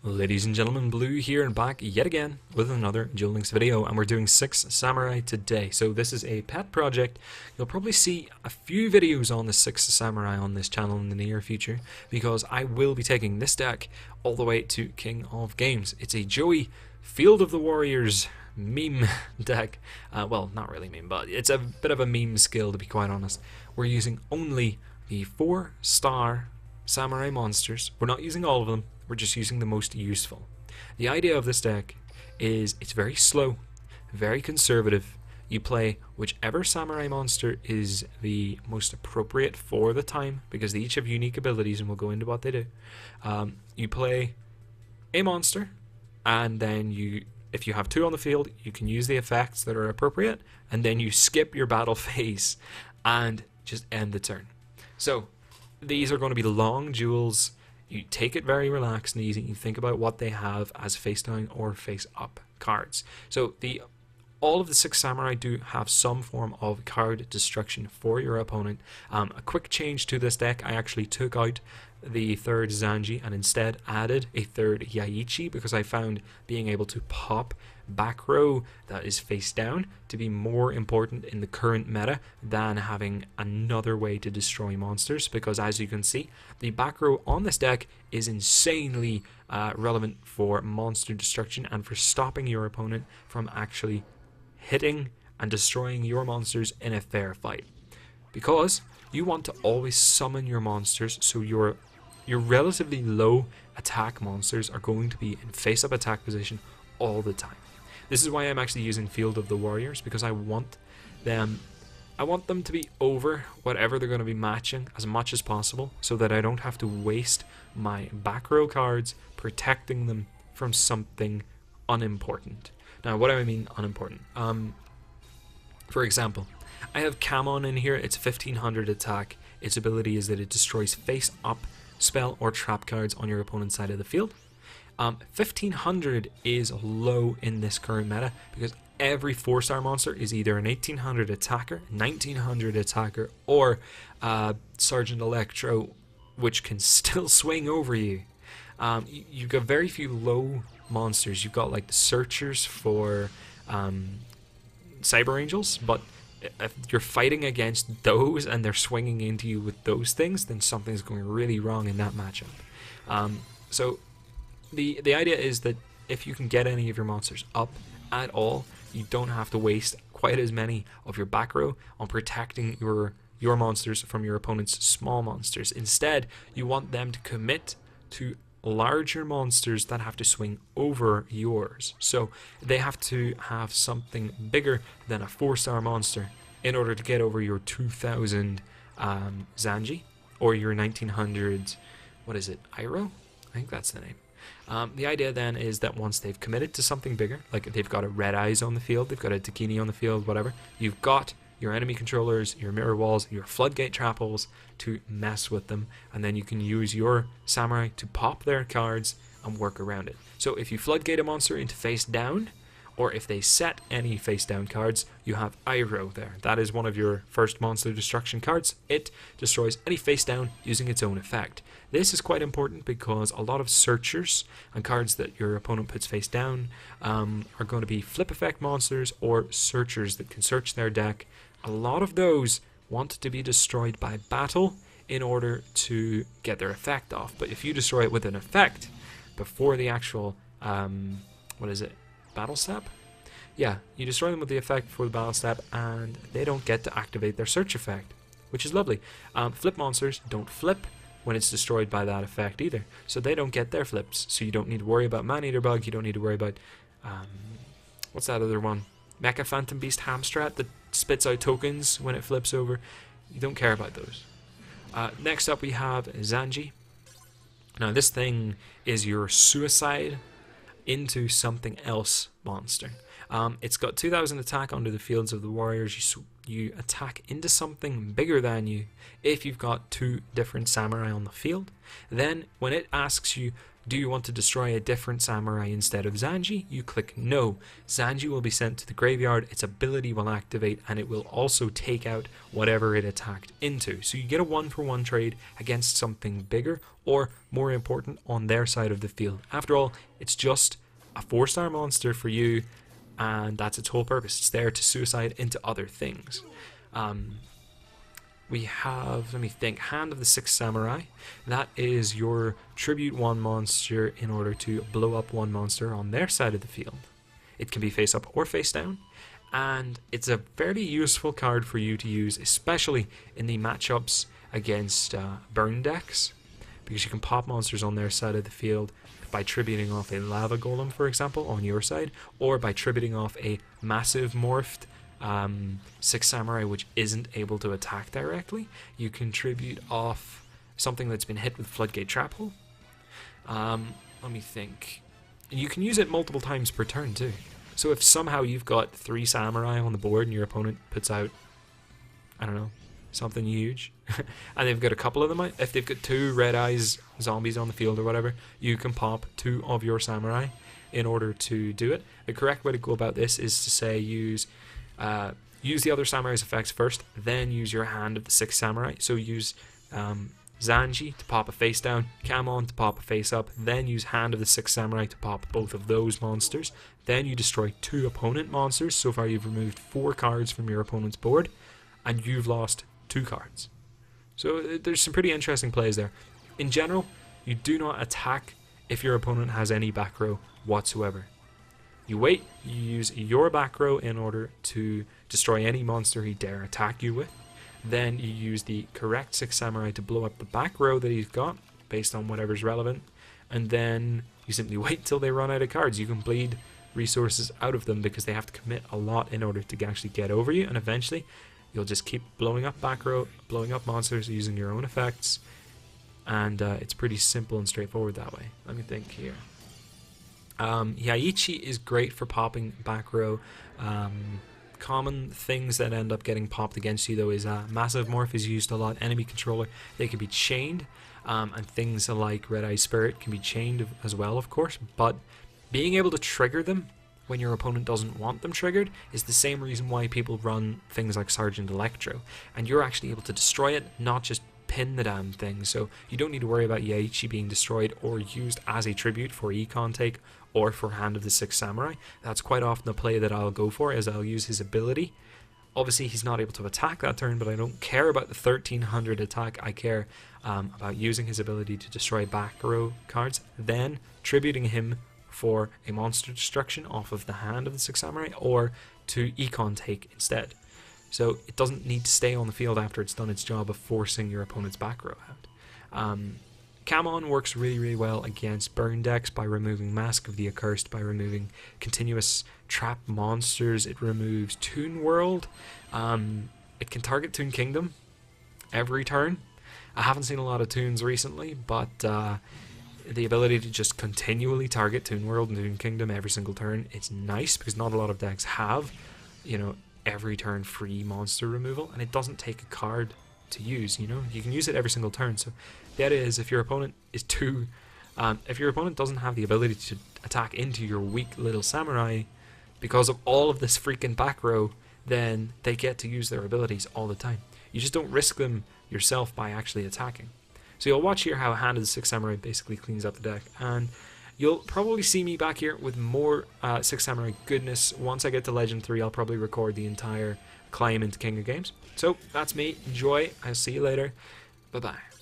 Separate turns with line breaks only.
Ladies and gentlemen, Blue here and back yet again with another Duel Links video, and we're doing 6 Samurai today. So this is a pet project. You'll probably see a few videos on the 6 Samurai on this channel in the near future, because I will be taking this deck all the way to King of Games. It's a Joey Field of the Warriors meme deck. Well, not really meme, but it's a bit of a meme skill, to be quite honest. We're using only the 4-star Samurai monsters. We're not using all of them. We're just using the most useful. The idea of this deck is it's very slow, very conservative. You play whichever Samurai monster is the most appropriate for the time, because they each have unique abilities and we'll go into what they do. You play a monster, and then if you have 2 on the field, you can use the effects that are appropriate, and then you skip your battle phase and just end the turn. So these are going to be long duels. You take it very relaxed and easy. You think about what they have as face down or face up cards. So all of the 6 Samurai do have some form of card destruction for your opponent. A quick change to this deck: I actually took out the 3rd Zanji and instead added a 3rd Yaichi, because I found being able to pop back row that is face down to be more important in the current meta than having another way to destroy monsters, because as you can see, the back row on this deck is insanely relevant for monster destruction and for stopping your opponent from actually hitting and destroying your monsters in a fair fight, because you want to always summon your monsters, so your relatively low attack monsters are going to be in face-up attack position all the time. This is why I'm actually using Field of the Warriors, because I want them to be over whatever they're going to be matching as much as possible, so that I don't have to waste my back row cards protecting them from something unimportant. Now, what do I mean unimportant? For example, I have Camon in here. It's 1500 attack. Its ability is that it destroys face-up spell or trap cards on your opponent's side of the field. 1500 is low in this current meta, because every 4-star monster is either an 1800 attacker, 1900 attacker, or Sergeant Electro, which can still swing over you. You've got very few low monsters. You've got like the Searchers for Cyber Angels, but if you're fighting against those and they're swinging into you with those things, then something's going really wrong in that matchup. So the idea is that if you can get any of your monsters up at all, you don't have to waste quite as many of your back row on protecting your monsters from your opponent's small monsters. Instead, you want them to commit to larger monsters that have to swing over yours. So they have to have something bigger than a 4-star monster in order to get over your 2000 Zanji or your 1900, what is it, Iroh? I think that's the name. The idea then is that once they've committed to something bigger, like they've got a Red Eyes on the field, they've got a Takini on the field, whatever, you've got your enemy controllers, your mirror walls, your floodgate trap holes to mess with them, and then you can use your Samurai to pop their cards and work around it. So if you floodgate a monster into face down, or if they set any face down cards, you have Iroh there. That is one of your first monster destruction cards. It destroys any face down using its own effect. This is quite important because a lot of Searchers and cards that your opponent puts face down are going to be flip effect monsters or Searchers that can search their deck. A lot of those want to be destroyed by battle in order to get their effect off. But if you destroy it with an effect before the actual, what is it, battle step? Yeah, you destroy them with the effect before the battle step, and they don't get to activate their search effect, which is lovely. Flip monsters don't flip when it's destroyed by that effect either, so they don't get their flips. So you don't need to worry about Man-Eater Bug. You don't need to worry about what's that other one? Mecha Phantom Beast Hamstrat that spits out tokens when it flips over. You don't care about those. Next up we have Zanji. Now this thing is your suicide into something else monster. It's got 2000 attack under the fields of the warriors. You attack into something bigger than you if you've got 2 different samurai on the field. Then when it asks you, do you want to destroy a different samurai instead of Zanji, you click no. Zanji will be sent to the graveyard, its ability will activate, and it will also take out whatever it attacked into. So you get a 1-for-1 trade against something bigger, or more important, on their side of the field. After all, it's just a 4-star monster for you, and that's its whole purpose. It's there to suicide into other things. We have, let me think, Hand of the Sixth Samurai. That is your tribute 1 monster in order to blow up 1 monster on their side of the field. It can be face up or face down, and it's a very useful card for you to use, especially in the matchups against burn decks, because you can pop monsters on their side of the field by tributing off a lava golem, for example, on your side, or by tributing off a massive morphed Sixth Samurai which isn't able to attack directly. You can tribute off something that's been hit with Floodgate Trap Hole. Let me think. You can use it multiple times per turn too. So if somehow you've got 3 samurai on the board and your opponent puts out, I don't know, something huge, and they've got a couple of them out, if they've got 2 red eyes zombies on the field or whatever, you can pop 2 of your samurai in order to do it. The correct way to go about this is to say use the other samurai's effects first, then use your Hand of the Sixth Samurai. So use Zanji to pop a face down, Kamon to pop a face up, then use Hand of the Sixth Samurai to pop both of those monsters. Then you destroy 2 opponent monsters. So far you've removed 4 cards from your opponent's board, and you've lost 2 cards. So there's some pretty interesting plays there. In general, you do not attack if your opponent has any back row whatsoever. You wait, you use your back row in order to destroy any monster he dare attack you with. Then you use the correct Sixth Samurai to blow up the back row that he's got, based on whatever's relevant. And then you simply wait till they run out of cards. You can bleed resources out of them because they have to commit a lot in order to actually get over you. And eventually, you'll just keep blowing up back row, blowing up monsters using your own effects. And it's pretty simple and straightforward that way. Let me think here. Yaichi is great for popping back row. Common things that end up getting popped against you though is Massive Morph is used a lot, Enemy Controller, they can be chained, and things like Red Eye Spirit can be chained as well, of course, but being able to trigger them when your opponent doesn't want them triggered is the same reason why people run things like Sergeant Electro, and you're actually able to destroy it, not just pin the damn thing. So you don't need to worry about Yaichi being destroyed or used as a tribute for Econ Take or for Hand of the Sixth Samurai. That's quite often the play that I'll go for, is I'll use his ability. Obviously he's not able to attack that turn, but I don't care about the 1300 attack. I care about using his ability to destroy back row cards, then tributing him for a monster destruction off of the Hand of the Sixth Samurai, or to Econ Take instead. So it doesn't need to stay on the field after it's done its job of forcing your opponent's back row out. Kamon works really, really well against burn decks by removing Mask of the Accursed, by removing continuous trap monsters. It removes Toon World. It can target Toon Kingdom every turn. I haven't seen a lot of Toons recently, but the ability to just continually target Toon World and Toon Kingdom every single turn, it's nice because not a lot of decks have, you know, every turn free monster removal, and it doesn't take a card to use. You know, you can use it every single turn. So the idea is, if your opponent is if your opponent doesn't have the ability to attack into your weak little samurai because of all of this freaking back row, then they get to use their abilities all the time. You just don't risk them yourself by actually attacking. So you'll watch here how Hand of the Sixth Samurai basically cleans up the deck, and you'll probably see me back here with more Sixth Samurai goodness. Once I get to Legend 3, I'll probably record the entire climb into King of Games. So that's me. Enjoy. I'll see you later. Bye-bye.